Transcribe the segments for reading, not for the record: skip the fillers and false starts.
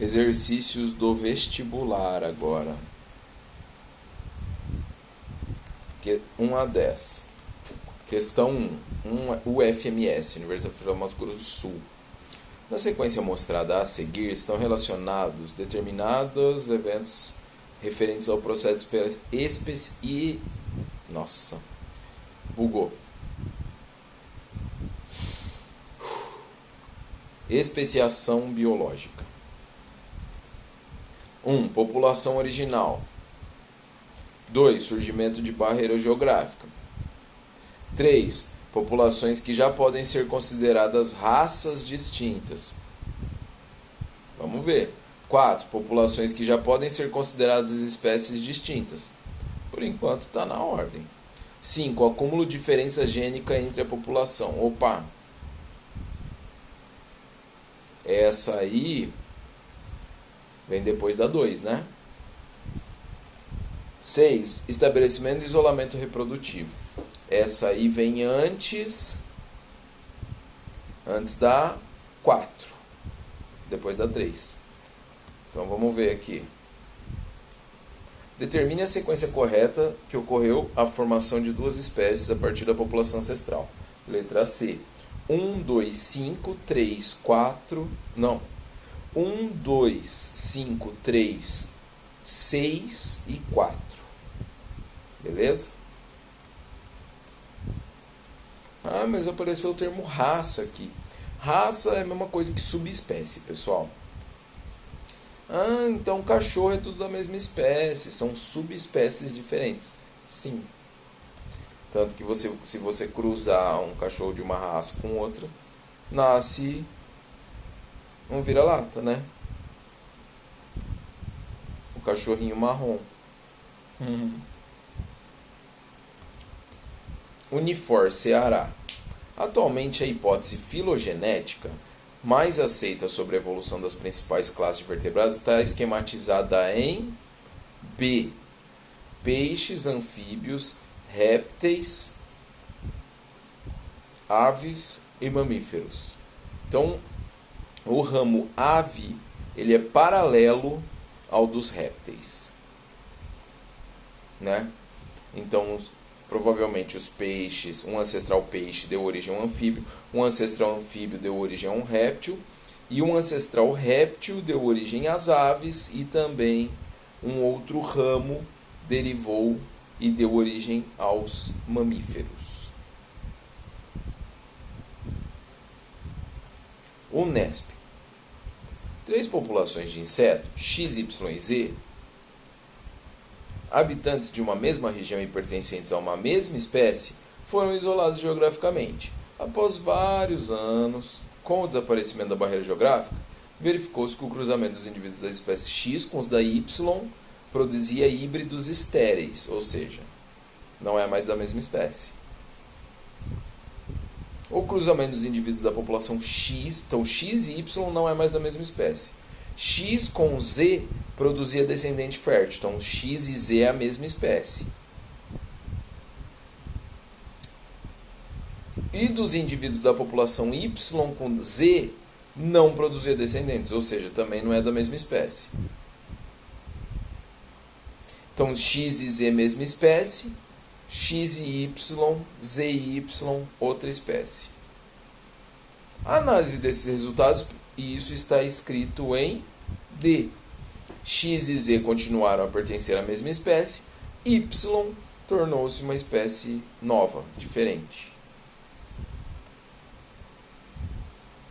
Exercícios do vestibular agora. 1 a 10. Questão 1. UFMS, Universidade Federal do Mato Grosso do Sul. Na sequência mostrada a seguir estão relacionados determinados eventos referentes ao processo especiação biológica. 1. População original. 2. Surgimento de barreira geográfica. 3. Populações que já podem ser consideradas raças distintas. Vamos ver. 4. Populações que já podem ser consideradas espécies distintas. Por enquanto está na ordem. 5. Acúmulo de diferença gênica entre a população. Opa! Essa aí vem depois da 2, né? 6. Estabelecimento de isolamento reprodutivo. Essa aí vem antes da 4. Depois da 3. Então vamos ver aqui. Determine a sequência correta que ocorreu a formação de duas espécies a partir da população ancestral. Letra C. 1, 2, 5, 3, 4... Não. 1, 2, 5, 3, 6 e 4. Beleza? Ah, mas apareceu o termo raça aqui. Raça é a mesma coisa que subespécie, pessoal. Ah, então cachorro é tudo da mesma espécie. São subespécies diferentes. Sim. Tanto que se você cruzar um cachorro de uma raça com outra, nasce um vira-lata, né? O cachorrinho marrom. Unifor, Ceará. Atualmente a hipótese filogenética mais aceita sobre a evolução das principais classes de vertebrados está esquematizada em B. Peixes, anfíbios, répteis, aves e mamíferos. Então, o ramo ave, ele é paralelo ao dos répteis, né? Então, provavelmente os peixes, um ancestral peixe deu origem a um anfíbio, um ancestral anfíbio deu origem a um réptil, e um ancestral réptil deu origem às aves, e também um outro ramo derivou e deu origem aos mamíferos. Unesp. 3 populações de insetos, X, Y e Z, habitantes de uma mesma região e pertencentes a uma mesma espécie, foram isolados geograficamente. Após vários anos, com o desaparecimento da barreira geográfica, verificou-se que o cruzamento dos indivíduos da espécie X com os da Y produzia híbridos estéreis, ou seja, não é mais da mesma espécie. O cruzamento dos indivíduos da população X, então X e Y não é mais da mesma espécie. X com Z produzia descendente fértil, então X e Z é a mesma espécie. E dos indivíduos da população Y com Z não produzia descendentes, ou seja, também não é da mesma espécie. Então X e Z mesma espécie, X e Y, Z e Y outra espécie. A análise desses resultados, e isso está escrito em D. X e Z continuaram a pertencer à mesma espécie, Y tornou-se uma espécie nova, diferente.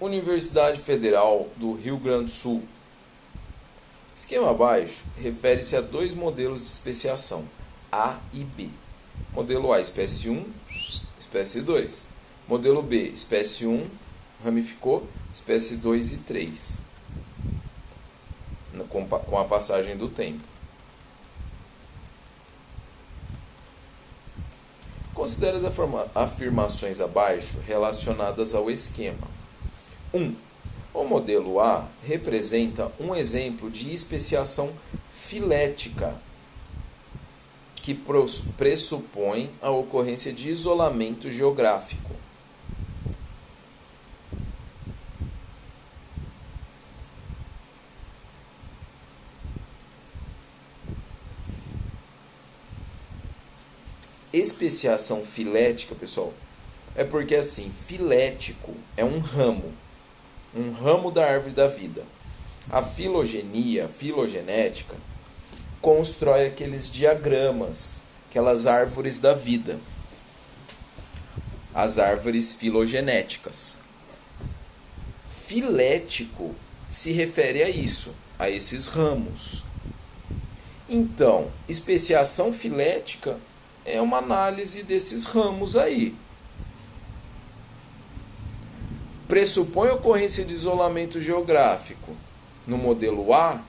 Universidade Federal do Rio Grande do Sul. Esquema abaixo refere-se a 2 modelos de especiação, A e B. Modelo A, espécie 1, espécie 2. Modelo B, espécie 1, ramificou, espécie 2 e 3. Com a passagem do tempo. Considere as afirmações abaixo relacionadas ao esquema. 1. O modelo A representa um exemplo de especiação filética que pressupõe a ocorrência de isolamento geográfico. especiação filética, pessoal, é porque assim, filético é um ramo da árvore da vida. A filogenia, filogenética, constrói aqueles diagramas, aquelas árvores da vida, as árvores filogenéticas. Filético se refere a isso, a esses ramos. Então, especiação filética é uma análise desses ramos aí. Pressupõe a ocorrência de isolamento geográfico no modelo A?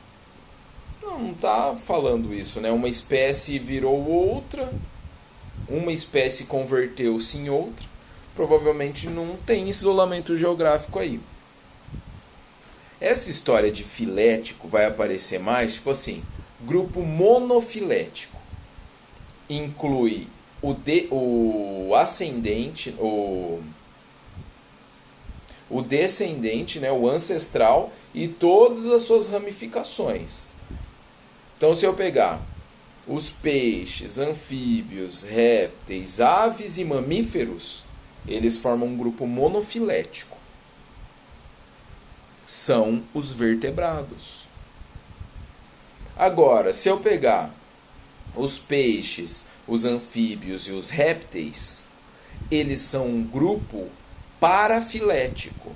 Não está falando isso, né? Uma espécie virou outra, uma espécie converteu-se em outra. Provavelmente não tem isolamento geográfico aí. Essa história de filético vai aparecer mais, tipo assim, grupo monofilético. Inclui o ascendente, o descendente, né, o ancestral e todas as suas ramificações. Então, se eu pegar os peixes, anfíbios, répteis, aves e mamíferos, eles formam um grupo monofilético. São os vertebrados. Agora, se eu pegar os peixes, os anfíbios e os répteis, eles são um grupo parafilético.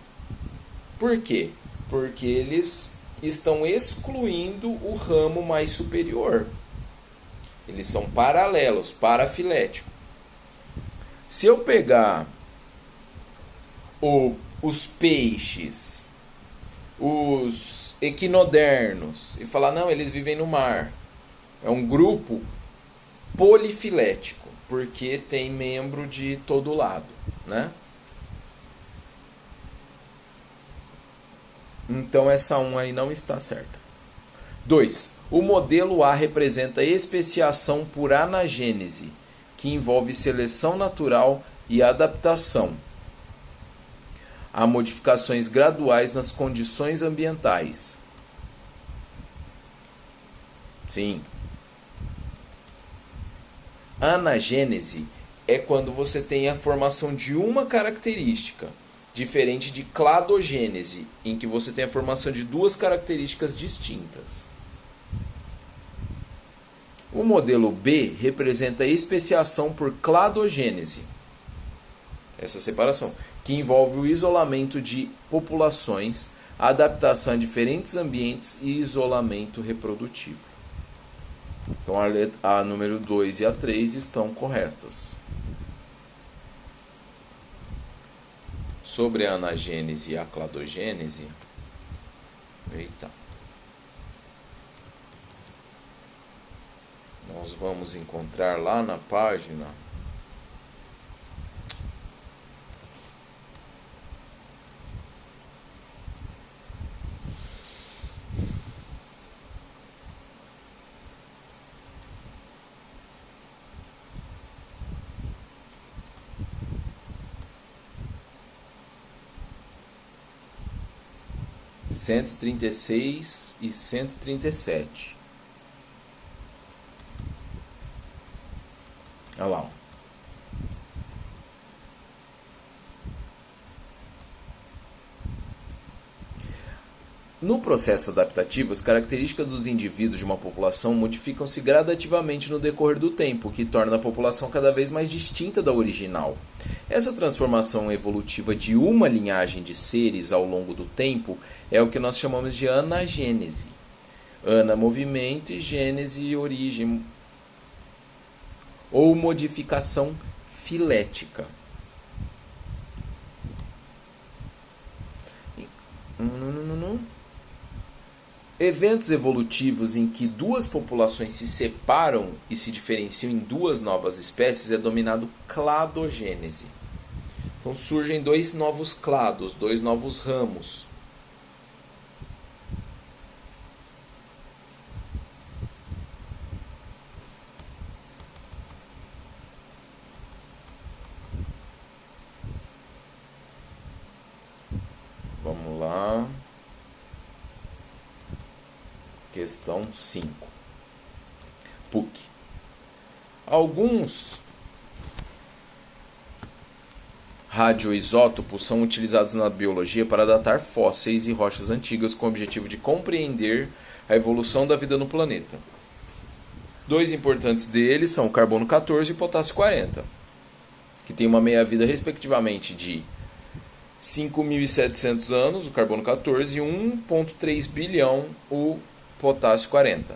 Por quê? Porque eles estão excluindo o ramo mais superior. Eles são paralelos, parafiléticos. Se eu pegar os peixes, os equinodernos, e falar, não, eles vivem no mar, é um grupo polifilético, porque tem membro de todo lado, né? Então essa 1 aí não está certa. 2. O modelo A representa especiação por anagênese, que envolve seleção natural e adaptação. Há modificações graduais nas condições ambientais. Sim. Anagênese é quando você tem a formação de uma característica, diferente de cladogênese, em que você tem a formação de duas características distintas. O modelo B representa a especiação por cladogênese, essa separação, que envolve o isolamento de populações, adaptação a diferentes ambientes e isolamento reprodutivo. Então a número 2 e a 3 estão corretas. Sobre a anagênese e a cladogênese, nós vamos encontrar lá na página 136 e 137. Olha lá. No processo adaptativo, as características dos indivíduos de uma população modificam-se gradativamente no decorrer do tempo, o que torna a população cada vez mais distinta da original. Essa transformação evolutiva de uma linhagem de seres ao longo do tempo é o que nós chamamos de anagênese. Ana, movimento, e gênese, origem, ou modificação filética. Eventos evolutivos em que duas populações se separam e se diferenciam em duas novas espécies é denominado cladogênese. Então surgem dois novos clados, dois novos ramos. Vamos lá. Questão 5. PUC. Alguns radioisótopos são utilizados na biologia para datar fósseis e rochas antigas com o objetivo de compreender a evolução da vida no planeta. Dois importantes deles são o carbono 14 e o potássio 40, que tem uma meia-vida respectivamente de 5.700 anos, o carbono 14, e 1,3 bilhão, o potássio 40.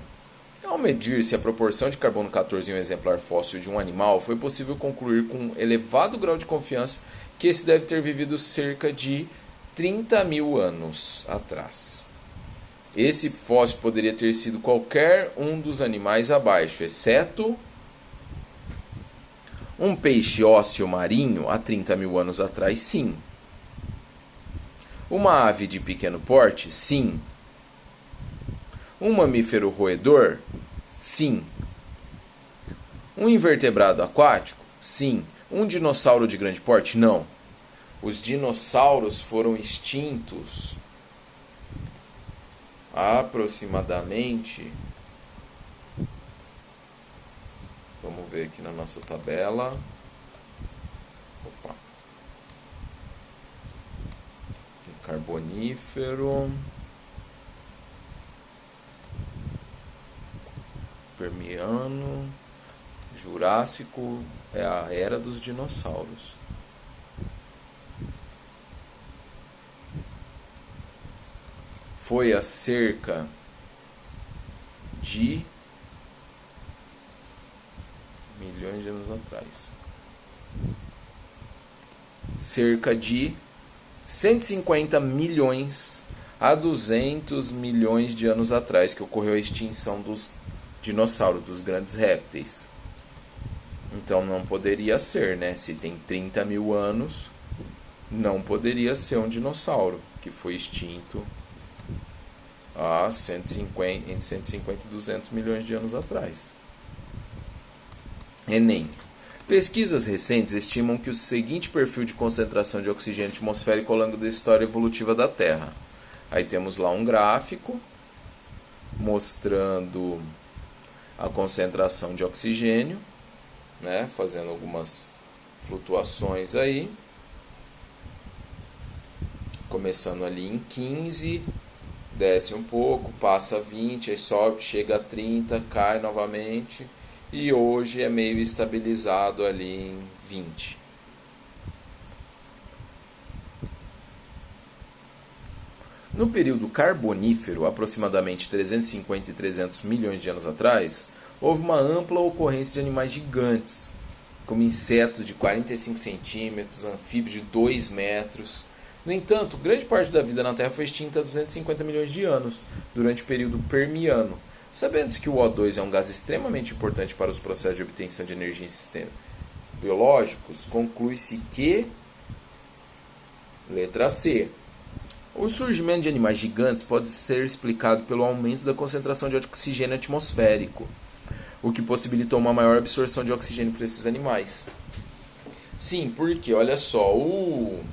Ao medir se a proporção de carbono 14 em um exemplar fóssil de um animal, foi possível concluir com elevado grau de confiança que esse deve ter vivido cerca de 30 mil anos atrás. Esse fóssil poderia ter sido qualquer um dos animais abaixo, exceto um peixe ósseo marinho há 30 mil anos atrás, sim. Uma ave de pequeno porte, sim. Um mamífero roedor, sim. Um invertebrado aquático, sim. Um dinossauro de grande porte, não. Os dinossauros foram extintos aproximadamente. Vamos ver aqui na nossa tabela. Opa. Carbonífero, Permiano, Jurássico é a era dos dinossauros. Foi há cerca de milhões de anos atrás. Cerca de 150 milhões a 200 milhões de anos atrás que ocorreu a extinção dos dinossauros, dos grandes répteis. Então não poderia ser, né? Se tem 30 mil anos, não poderia ser um dinossauro que foi extinto há entre 150 e 200 milhões de anos atrás. Enem. Pesquisas recentes estimam que o seguinte perfil de concentração de oxigênio atmosférico ao longo da história evolutiva da Terra. Aí temos lá um gráfico mostrando a concentração de oxigênio, né, fazendo algumas flutuações aí. Começando ali em 15, desce um pouco, passa 20, aí sobe, chega a 30, cai novamente. E hoje é meio estabilizado ali em 20. No período carbonífero, aproximadamente 350 e 300 milhões de anos atrás, houve uma ampla ocorrência de animais gigantes, como insetos de 45 centímetros, anfíbios de 2 metros. No entanto, grande parte da vida na Terra foi extinta há 250 milhões de anos, durante o período Permiano. Sabendo que o O2 é um gás extremamente importante para os processos de obtenção de energia em sistemas biológicos, conclui-se que, letra C, o surgimento de animais gigantes pode ser explicado pelo aumento da concentração de oxigênio atmosférico, o que possibilitou uma maior absorção de oxigênio para esses animais. Sim, porque, olha só, o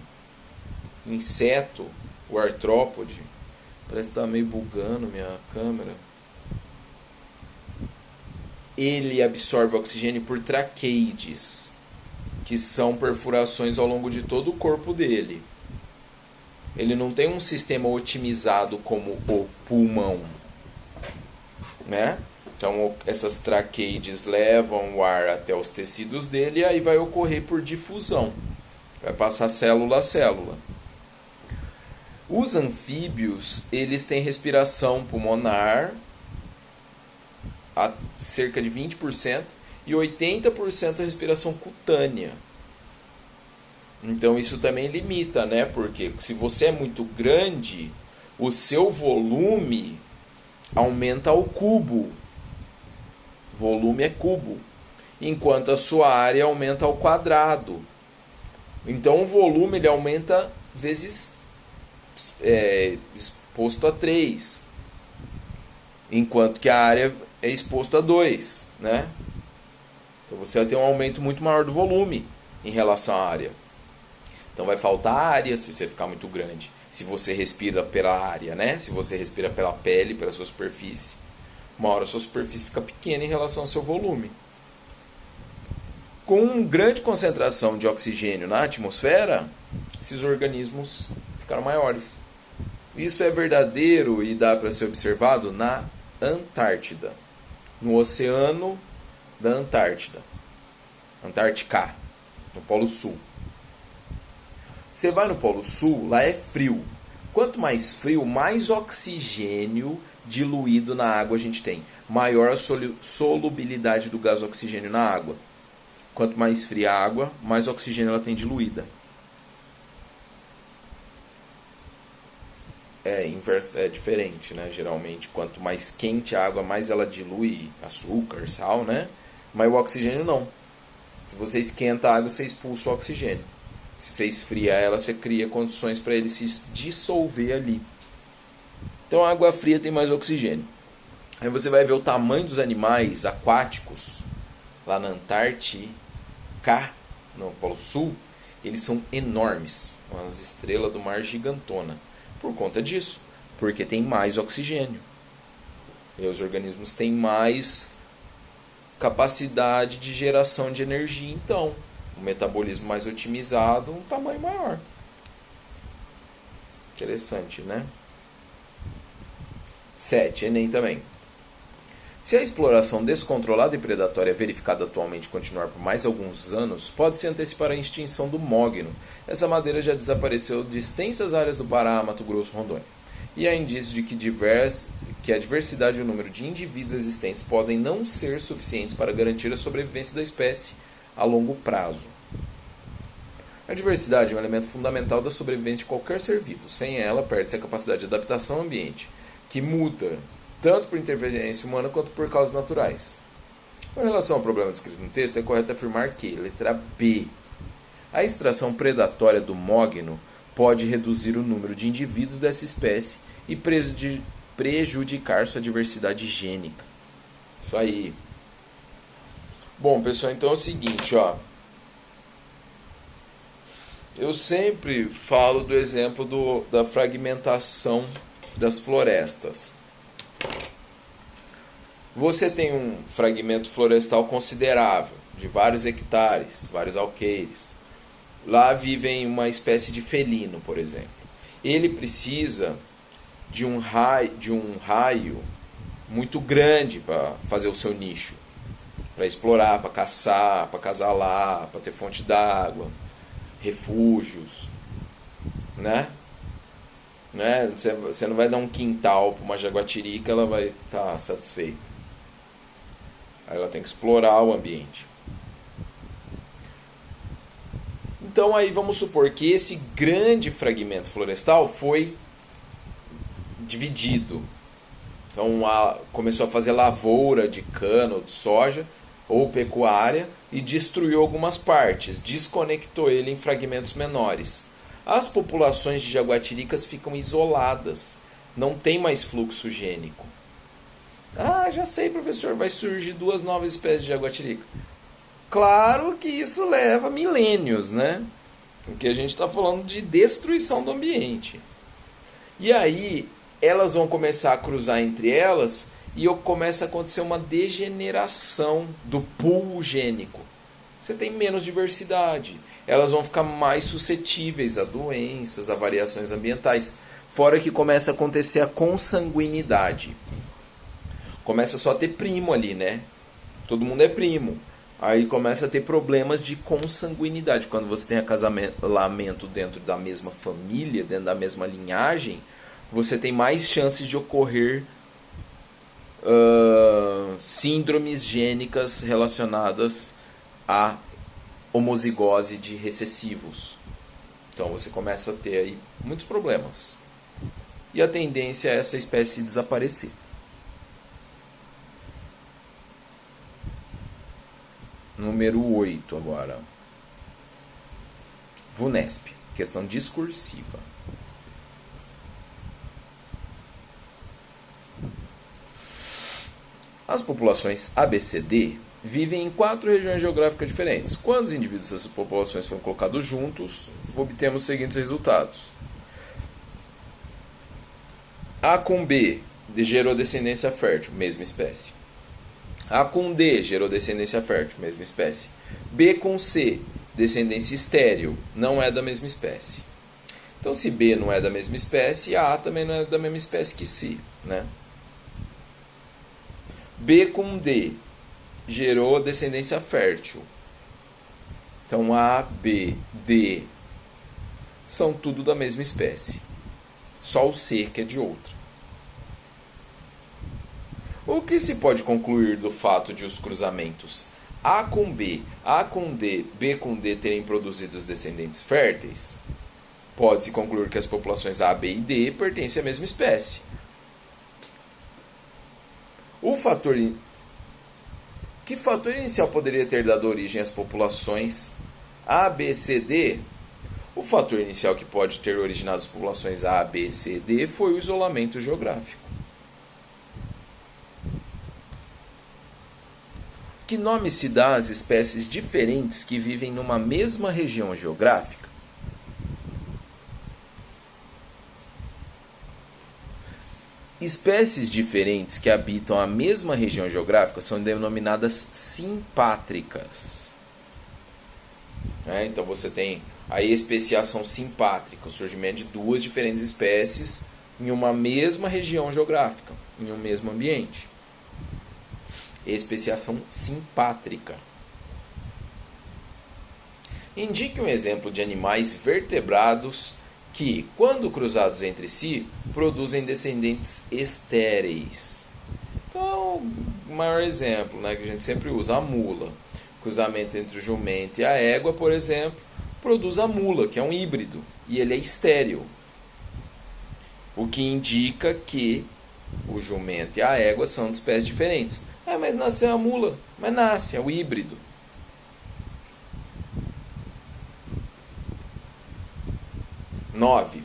inseto, o artrópode, parece que está meio bugando minha câmera. Ele absorve oxigênio por traqueides, que são perfurações ao longo de todo o corpo dele. Ele não tem um sistema otimizado como o pulmão, né? Então essas traqueides levam o ar até os tecidos dele e aí vai ocorrer por difusão. Vai passar célula a célula. Os anfíbios, eles têm respiração pulmonar a cerca de 20% e 80% a respiração cutânea. Então isso também limita, né? Porque se você é muito grande, o seu volume aumenta ao cubo. Volume é cubo. Enquanto a sua área aumenta ao quadrado. Então o volume ele aumenta vezes exposto a 3. Enquanto que a área é exposto a 2, né? Então você vai ter um aumento muito maior do volume em relação à área. Então vai faltar área se você ficar muito grande. Se você respira pela área, né? Se você respira pela pele, pela sua superfície. Uma hora a sua superfície fica pequena em relação ao seu volume. Com grande concentração de oxigênio na atmosfera, esses organismos ficaram maiores. Isso é verdadeiro e dá para ser observado na Antártida, no oceano da Antártida, Antártica, no Polo Sul. Você vai no Polo Sul, lá é frio. Quanto mais frio, mais oxigênio diluído na água a gente tem. Maior a solubilidade do gás oxigênio na água. Quanto mais fria a água, mais oxigênio ela tem diluída. É diferente, né? Geralmente, quanto mais quente a água, mais ela dilui açúcar, sal, né? Mas o oxigênio não. Se você esquenta a água, você expulsa o oxigênio. Se você esfria ela, você cria condições para ele se dissolver ali. Então a água fria tem mais oxigênio. Aí você vai ver o tamanho dos animais aquáticos lá na Antártica, no Polo Sul. Eles são enormes, umas estrelas do mar gigantona. Por conta disso, porque tem mais oxigênio. E os organismos têm mais capacidade de geração de energia, então. Um metabolismo mais otimizado, um tamanho maior. Interessante, né? 7. Enem também. Se a exploração descontrolada e predatória verificada atualmente continuar por mais alguns anos, pode-se antecipar a extinção do mogno. Essa madeira já desapareceu de extensas áreas do Pará, Mato Grosso, Rondônia. E há indícios de que a diversidade e o número de indivíduos existentes podem não ser suficientes para garantir a sobrevivência da espécie a longo prazo. A diversidade é um elemento fundamental da sobrevivência de qualquer ser vivo. Sem ela, perde-se a capacidade de adaptação ao ambiente, que muda tanto por interferência humana quanto por causas naturais. Com relação ao problema descrito no texto, é correto afirmar que, letra B, a extração predatória do mogno pode reduzir o número de indivíduos dessa espécie e prejudicar sua diversidade gênica. Isso aí. Bom, pessoal, então é o seguinte, ó. Eu sempre falo do exemplo da fragmentação das florestas. Você tem um fragmento florestal considerável, de vários hectares, vários alqueires. Lá vivem uma espécie de felino, por exemplo. Ele precisa de um raio muito grande para fazer o seu nicho. Para explorar, para caçar, para acasalar, para ter fonte d'água, refúgios, né? Você não vai dar um quintal para uma jaguatirica, ela vai estar satisfeita. Aí ela tem que explorar o ambiente. Então aí vamos supor que esse grande fragmento florestal foi dividido. Então começou a fazer lavoura de cana ou de soja ou pecuária e destruiu algumas partes, desconectou ele em fragmentos menores. As populações de jaguatiricas ficam isoladas, não tem mais fluxo gênico. Ah, já sei, professor, vai surgir 2 novas espécies de jaguatirica. Claro que isso leva milênios, né? Porque a gente está falando de destruição do ambiente. E aí elas vão começar a cruzar entre elas e começa a acontecer uma degeneração do pool gênico. Você tem menos diversidade. Elas vão ficar mais suscetíveis a doenças, a variações ambientais. Fora que começa a acontecer a consanguinidade. Começa só a ter primo ali, né? Todo mundo é primo. Aí começa a ter problemas de consanguinidade. Quando você tem acasalamento dentro da mesma família, dentro da mesma linhagem, você tem mais chances de ocorrer síndromes gênicas relacionadas à homozigose de recessivos. Então você começa a ter aí muitos problemas. E a tendência é essa espécie desaparecer. Número 8 agora. VUNESP, questão discursiva. As populações ABCD vivem em 4 regiões geográficas diferentes. Quando os indivíduos dessas populações foram colocados juntos, obtemos os seguintes resultados. A com B gerou descendência fértil, mesma espécie. A com D gerou descendência fértil, mesma espécie. B com C, descendência estéril, não é da mesma espécie. Então, se B não é da mesma espécie, A também não é da mesma espécie que C, né? B com D gerou descendência fértil. Então, A, B, D são tudo da mesma espécie. Só o C que é de outra. O que se pode concluir do fato de os cruzamentos A com B, A com D, B com D terem produzido os descendentes férteis? Pode-se concluir que as populações A, B e D pertencem à mesma espécie. Que fator inicial poderia ter dado origem às populações A, B, C, D? O fator inicial que pode ter originado as populações A, B, C, D foi o isolamento geográfico. Que nome se dá às espécies diferentes que vivem numa mesma região geográfica? Espécies diferentes que habitam a mesma região geográfica são denominadas simpátricas. Então você tem a especiação simpátrica, o surgimento de duas diferentes espécies em uma mesma região geográfica, em um mesmo ambiente. Especiação simpátrica. Indique um exemplo de animais vertebrados que, quando cruzados entre si, produzem descendentes estéreis. Então, o maior exemplo, que a gente sempre usa, a mula. Cruzamento entre o jumento e a égua, por exemplo, produz a mula, que é um híbrido, e ele é estéril. O que indica que o jumento e a égua são de espécies diferentes. Mas nasceu a mula. Mas nasce, é o híbrido.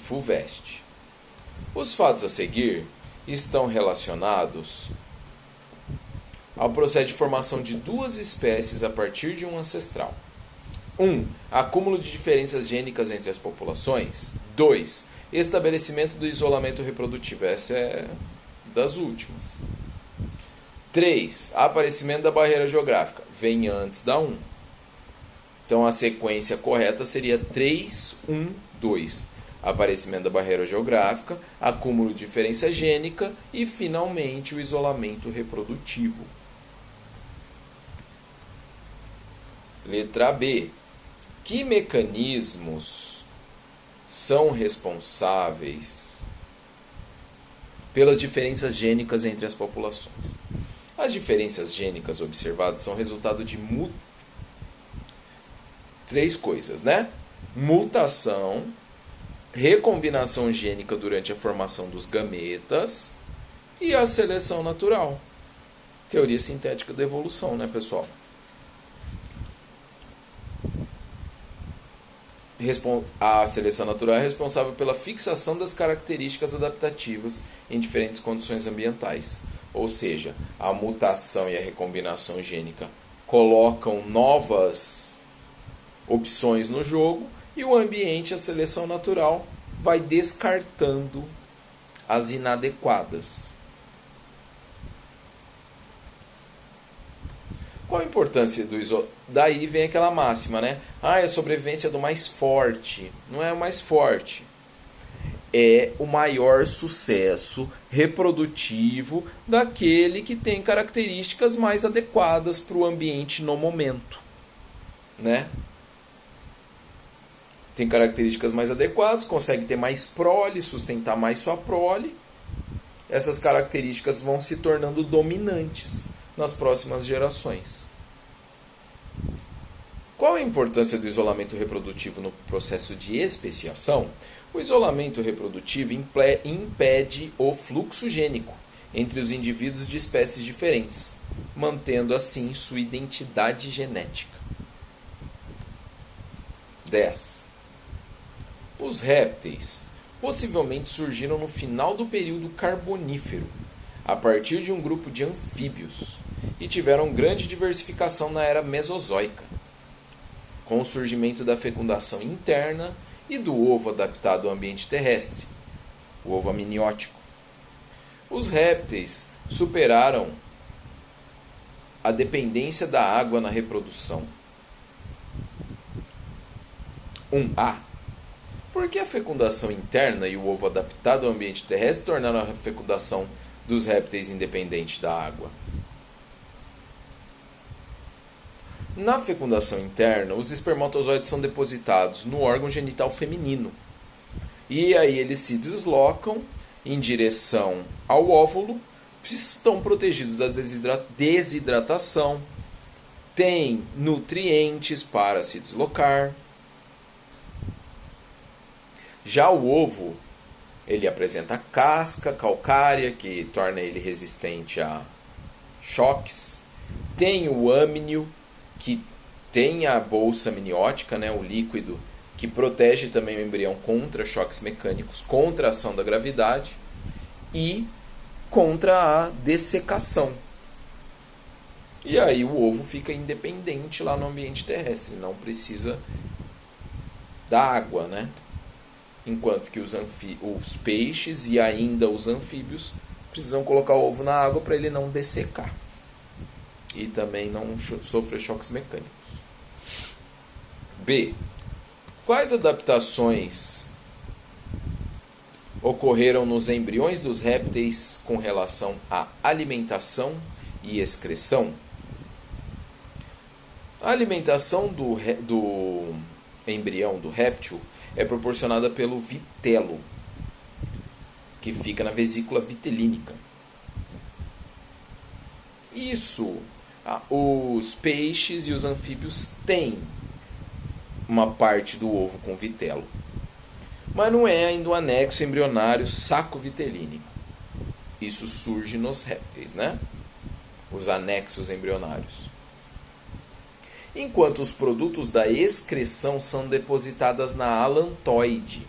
Fulvestre. Os fatos a seguir estão relacionados ao processo de formação de duas espécies a partir de um ancestral. 1. Acúmulo de diferenças gênicas entre as populações. 2. Estabelecimento do isolamento reprodutivo. Essa é das últimas. 3. Aparecimento da barreira geográfica. Vem antes da 1. Então a sequência correta seria 3, 1, 2. Aparecimento da barreira geográfica, acúmulo de diferença gênica e, finalmente, o isolamento reprodutivo. Letra B. Que mecanismos são responsáveis pelas diferenças gênicas entre as populações? As diferenças gênicas observadas são resultado de três coisas, Mutação, recombinação gênica durante a formação dos gametas e a seleção natural. Teoria sintética da evolução, pessoal? A seleção natural é responsável pela fixação das características adaptativas em diferentes condições ambientais. Ou seja, a mutação e a recombinação gênica colocam novas opções no jogo e o ambiente, a seleção natural, vai descartando as inadequadas. Qual a importância do isolamento? Daí vem aquela máxima, é a sobrevivência do mais forte. Não é o mais forte. É o maior sucesso reprodutivo daquele que tem características mais adequadas para o ambiente no momento. Tem características mais adequadas, consegue ter mais prole, sustentar mais sua prole. Essas características vão se tornando dominantes nas próximas gerações. Qual a importância do isolamento reprodutivo no processo de especiação? O isolamento reprodutivo impede o fluxo gênico entre os indivíduos de espécies diferentes, mantendo assim sua identidade genética. 10. Os répteis possivelmente surgiram no final do período Carbonífero, a partir de um grupo de anfíbios, e tiveram grande diversificação na era Mesozoica, com o surgimento da fecundação interna e do ovo adaptado ao ambiente terrestre, o ovo amniótico. Os répteis superaram a dependência da água na reprodução. 1A. Por que a fecundação interna e o ovo adaptado ao ambiente terrestre tornaram a fecundação dos répteis independente da água? Na fecundação interna, os espermatozoides são depositados no órgão genital feminino. E aí eles se deslocam em direção ao óvulo, estão protegidos da desidratação, têm nutrientes para se deslocar. Já o ovo, ele apresenta casca calcária, que torna ele resistente a choques. Tem o âmnio, que tem a bolsa amniótica, né, o líquido, que protege também o embrião contra choques mecânicos, contra a ação da gravidade e contra a dessecação. E aí o ovo fica independente lá no ambiente terrestre, não precisa da água, né? Enquanto que os peixes e ainda os anfíbios precisam colocar o ovo na água para ele não dessecar e também não sofrer choques mecânicos. B. Quais adaptações ocorreram nos embriões dos répteis com relação à alimentação e excreção? A alimentação do embrião do réptil é proporcionada pelo vitelo, que fica na vesícula vitelínica. Isso, os peixes e os anfíbios têm uma parte do ovo com vitelo, mas não é ainda o anexo embrionário saco vitelínico. Isso surge nos répteis, né? Os anexos embrionários. Enquanto os produtos da excreção são depositadas na alantoide.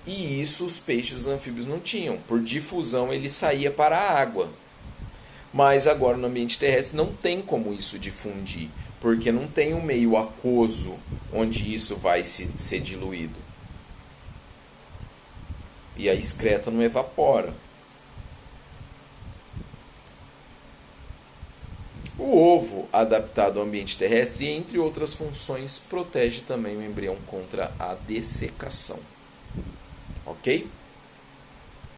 E isso os peixes e os anfíbios não tinham. Por difusão ele saía para a água. Mas agora no ambiente terrestre não tem como isso difundir, porque não tem um meio aquoso onde isso vai ser diluído. E a excreta não evapora. O ovo, adaptado ao ambiente terrestre, entre outras funções, protege também o embrião contra a dessecação. Ok?